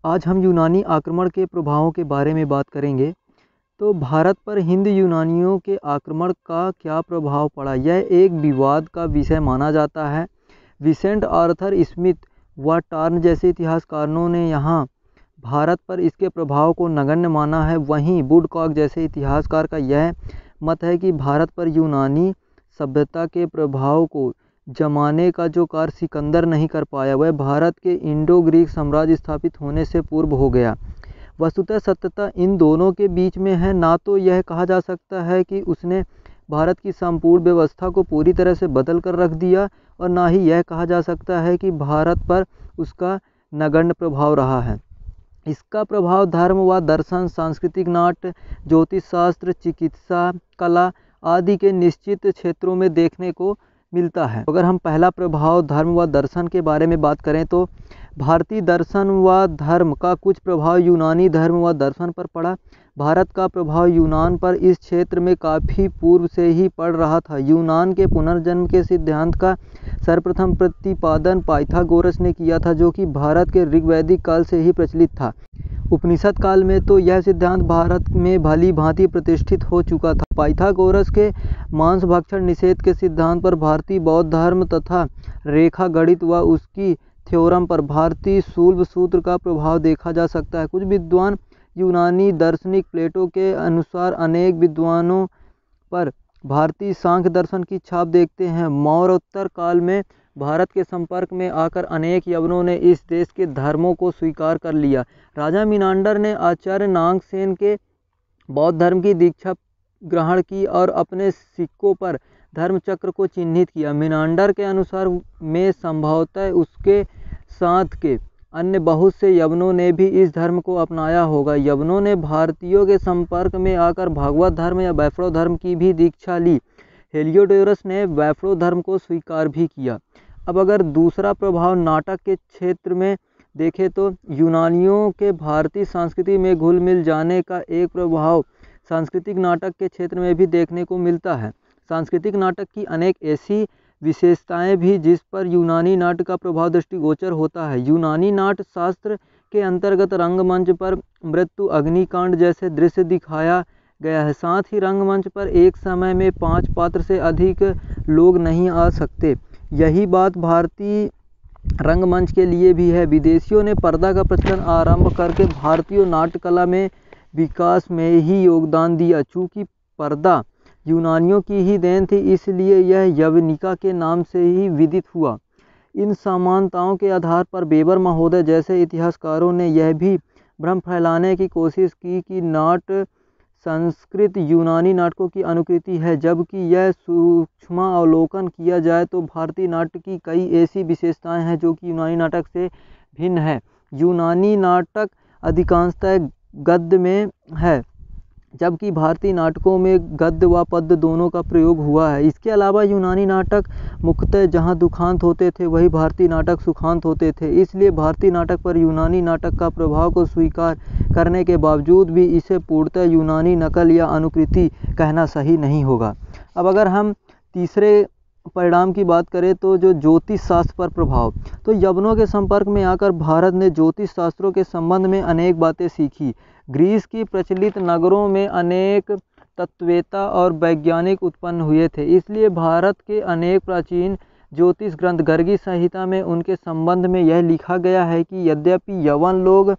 आज हम यूनानी आक्रमण के प्रभावों के बारे में बात करेंगे। तो भारत पर हिंद यूनानियों के आक्रमण का क्या प्रभाव पड़ा, यह एक विवाद का विषय माना जाता है। विसेंट आर्थर स्मिथ व टार्न जैसे इतिहासकारों ने यहाँ भारत पर इसके प्रभाव को नगण्य माना है। वहीं वुडकॉक जैसे इतिहासकार का यह मत है कि भारत पर यूनानी सभ्यता के प्रभाव को जमाने का जो कार्य सिकंदर नहीं कर पाया, वह भारत के इंडो ग्रीक साम्राज्य स्थापित होने से पूर्व हो गया। वस्तुतः सत्यता इन दोनों के बीच में है। ना तो यह कहा जा सकता है कि उसने भारत की संपूर्ण व्यवस्था को पूरी तरह से बदल कर रख दिया, और ना ही यह कहा जा सकता है कि भारत पर उसका नगण्य प्रभाव रहा है। इसका प्रभाव धर्म व दर्शन, सांस्कृतिक नाट्य, ज्योतिष शास्त्र, चिकित्सा, कला आदि के निश्चित क्षेत्रों में देखने को मिलता है। अगर हम पहला प्रभाव धर्म व दर्शन के बारे में बात करें तो भारतीय दर्शन व धर्म का कुछ प्रभाव यूनानी धर्म व दर्शन पर पड़ा। भारत का प्रभाव यूनान पर इस क्षेत्र में काफ़ी पूर्व से ही पड़ रहा था। यूनान के पुनर्जन्म के सिद्धांत का सर्वप्रथम प्रतिपादन पाइथागोरस ने किया था, जो कि भारत के ऋग्वैदिक काल से ही प्रचलित था। उपनिषद काल में तो यह सिद्धांत भारत में भली भांति प्रतिष्ठित हो चुका था। पाइथागोरस के मांस भक्षण निषेध के सिद्धांत पर भारतीय बौद्ध धर्म तथा रेखा गणित व उसकी थ्योरम पर भारतीय शूल्ब सूत्र का प्रभाव देखा जा सकता है। कुछ विद्वान यूनानी दार्शनिक प्लेटो के अनुसार अनेक विद्वानों पर भारतीय सांख्य दर्शन की छाप देखते हैं। मौर्योत्तर काल में भारत के संपर्क में आकर अनेक यवनों ने इस देश के धर्मों को स्वीकार कर लिया। राजा मिनांडर ने आचार्य नागसेन के बौद्ध धर्म की दीक्षा ग्रहण की और अपने सिक्कों पर धर्मचक्र को चिन्हित किया। मिनांडर के अनुसार में संभवतः उसके साथ के अन्य बहुत से यवनों ने भी इस धर्म को अपनाया होगा। यवनों ने भारतीयों के संपर्क में आकर भागवत धर्म या वैष्णव धर्म की भी दीक्षा ली। हेलियोडोरस ने वैष्णव धर्म को स्वीकार भी किया। अब अगर दूसरा प्रभाव नाटक के क्षेत्र में देखें तो यूनानियों के भारतीय संस्कृति में घुल मिल जाने का एक प्रभाव सांस्कृतिक नाटक के क्षेत्र में भी देखने को मिलता है। सांस्कृतिक नाटक की अनेक ऐसी विशेषताएं भी जिस पर यूनानी नाट्य का प्रभाव दृष्टिगोचर होता है। यूनानी नाट्य शास्त्र के अंतर्गत रंगमंच पर मृत्यु, अग्निकांड जैसे दृश्य दिखाया गया है। साथ ही रंगमंच पर एक समय में 5 पात्र से अधिक लोग नहीं आ सकते। यही बात भारतीय रंगमंच के लिए भी है। विदेशियों ने पर्दा का प्रचलन आरंभ करके भारतीय नाट्य कला में विकास में ही योगदान दिया। चूँकि पर्दा यूनानियों की ही देन थी, इसलिए यह यवनिका के नाम से ही विदित हुआ। इन समानताओं के आधार पर वेबर महोदय जैसे इतिहासकारों ने यह भी भ्रम फैलाने की कोशिश की कि नाट्य संस्कृत यूनानी नाटकों की अनुकृति है, जबकि यह सूक्ष्म अवलोकन किया जाए तो भारतीय नाट्य की कई ऐसी विशेषताएं हैं जो कि यूनानी नाटक से भिन्न है। यूनानी नाटक अधिकांशतः गद्य में है, जबकि भारतीय नाटकों में गद्य व पद्य दोनों का प्रयोग हुआ है। इसके अलावा यूनानी नाटक मुख्यतः जहां दुखांत होते थे वहीं भारतीय नाटक सुखांत होते थे। इसलिए भारतीय नाटक पर यूनानी नाटक का प्रभाव को स्वीकार करने के बावजूद भी इसे पूर्णतः यूनानी नकल या अनुकृति कहना सही नहीं होगा। अब अगर हम तीसरे परिणाम की बात करें तो जो ज्योतिष शास्त्र पर प्रभाव, तो यवनों के संपर्क में आकर भारत ने ज्योतिष शास्त्रों के संबंध में अनेक बातें सीखी। ग्रीस की प्रचलित नगरों में अनेक तत्ववेत्ता और वैज्ञानिक उत्पन्न हुए थे। इसलिए भारत के अनेक प्राचीन ज्योतिष ग्रंथ गर्गी संहिता में उनके संबंध में यह लिखा गया है कि यद्यपि यवन लोग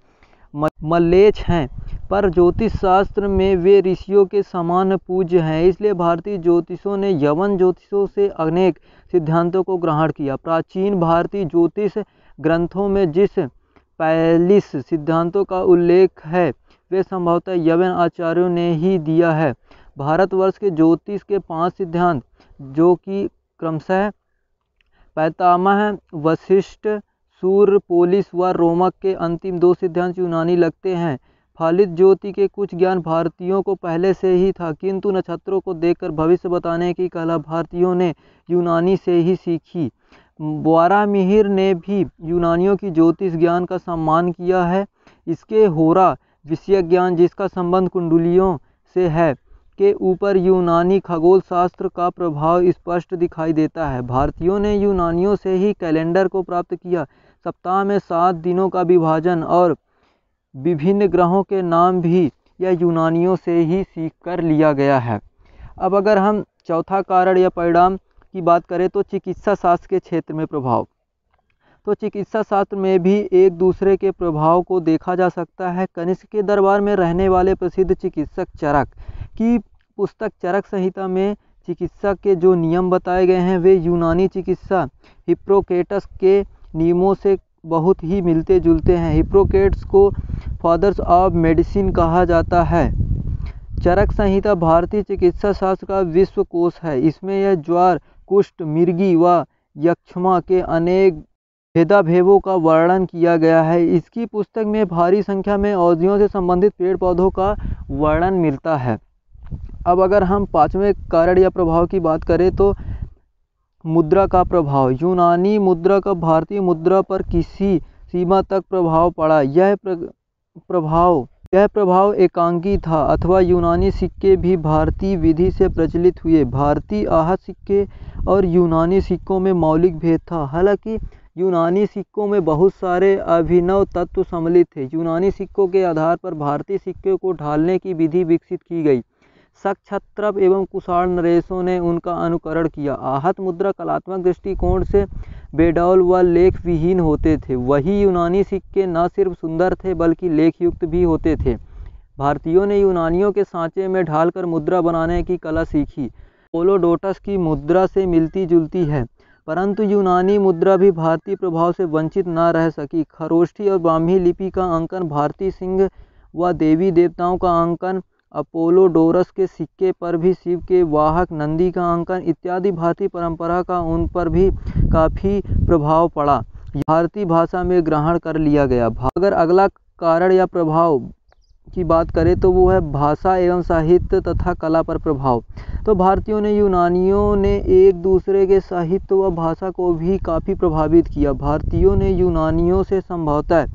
मल्लेच्छ हैं, पर ज्योतिष शास्त्र में वे ऋषियों के समान पूज्य हैं। इसलिए भारतीय ज्योतिषों ने यवन ज्योतिषों से अनेक सिद्धांतों को ग्रहण किया। प्राचीन भारतीय ज्योतिष ग्रंथों में जिस 45 सिद्धांतों का उल्लेख है वे संभवतः यवन आचार्यों ने ही दिया है। भारतवर्ष के ज्योतिष के 5 सिद्धांत जो कि क्रमशः पैतामह, वशिष्ठ, सूर्य, पोलिस व रोमक के अंतिम 2 सिद्धांत यूनानी लगते हैं। फलित ज्योति के कुछ ज्ञान भारतीयों को पहले से ही था, किंतु नक्षत्रों को देखकर भविष्य बताने की कला भारतीयों ने यूनानी से ही सीखी। वारामिहिर ने भी यूनानियों की ज्योतिष ज्ञान का सम्मान किया है। इसके होरा विषय ज्ञान जिसका संबंध कुंडलियों से है के ऊपर यूनानी खगोल शास्त्र का प्रभाव स्पष्ट दिखाई देता है। भारतीयों ने यूनानियों से ही कैलेंडर को प्राप्त किया। सप्ताह में 7 दिनों का विभाजन और विभिन्न ग्रहों के नाम भी यह यूनानियों से ही सीख कर लिया गया है। अब अगर हम चौथा कारण या परिणाम की बात करें तो चिकित्सा शास्त्र के क्षेत्र में प्रभाव। तो चिकित्सा शास्त्र में भी एक दूसरे के प्रभाव को देखा जा सकता है। कनिष्क के दरबार में रहने वाले प्रसिद्ध चिकित्सक चरक की पुस्तक चरक संहिता में चिकित्सा के जो नियम बताए गए हैं वे यूनानी चिकित्सा हिप्पोक्रेटस के नियमों से बहुत ही मिलते जुलते हैं। हिप्पोक्रेटस को फादर्स ऑफ मेडिसिन कहा जाता है। चरक संहिता भारतीय चिकित्सा शास्त्र का विश्वकोश है। इसमें यह ज्वर, कुष्ठ, मिर्गी व यक्ष्मा के अनेक भेदाभेदों का वर्णन किया गया है। इसकी पुस्तक में भारी संख्या में औषधियों से संबंधित पेड़ पौधों का वर्णन मिलता है। अब अगर हम पांचवें कारण या प्रभाव की बात करें तो मुद्रा का प्रभाव। यूनानी मुद्रा का भारतीय मुद्रा पर किसी सीमा तक प्रभाव पड़ा। यह प्रभाव एकांकी था अथवा यूनानी सिक्के भी भारतीय विधि से प्रचलित हुए। भारतीय आहत सिक्के और यूनानी सिक्कों में मौलिक भेद था। हालांकि यूनानी सिक्कों में बहुत सारे अभिनव तत्व सम्मिलित थे। यूनानी सिक्कों के आधार पर भारतीय सिक्के को ढालने की विधि विकसित की गई। शक, क्षत्रप एवं कुषाण नरेशों ने उनका अनुकरण किया। आहत मुद्रा कलात्मक दृष्टिकोण से बेडौल व लेख विहीन होते थे। वही यूनानी सिक्के न सिर्फ सुंदर थे बल्कि लेखयुक्त भी होते थे। भारतीयों ने यूनानियों के सांचे में ढालकर मुद्रा बनाने की कला सीखी। अपोलोडोटस की मुद्रा से मिलती जुलती है, परंतु यूनानी मुद्रा भी भारतीय प्रभाव से वंचित न रह सकी। खरोष्ठी और ब्राह्मी लिपि का अंकन, भारतीय सिंह व देवी देवताओं का अंकन, अपोलोडोरस के सिक्के पर भी शिव के वाहक नंदी का अंकन इत्यादि भारतीय परंपरा का उन पर भी काफ़ी प्रभाव पड़ा। भारतीय भाषा में ग्रहण कर लिया गया। अगर अगला कारण या प्रभाव की बात करें तो वो है भाषा एवं साहित्य तथा कला पर प्रभाव। तो भारतीयों ने यूनानियों ने एक दूसरे के साहित्य व भाषा को भी काफ़ी प्रभावित किया। भारतीयों ने यूनानियों से संभवतः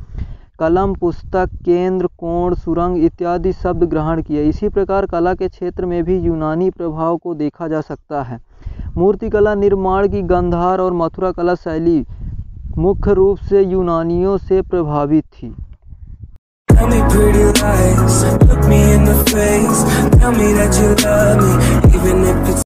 कलम, पुस्तक, केंद्र, कोण, सुरंग इत्यादि शब्द ग्रहण किए। इसी प्रकार कला के क्षेत्र में भी यूनानी प्रभाव को देखा जा सकता है। मूर्तिकला निर्माण की गांधार और मथुरा कला शैली मुख्य रूप से यूनानियों से प्रभावित थी। Tell me pretty lies, look me in the face, tell me that you love me, even if it's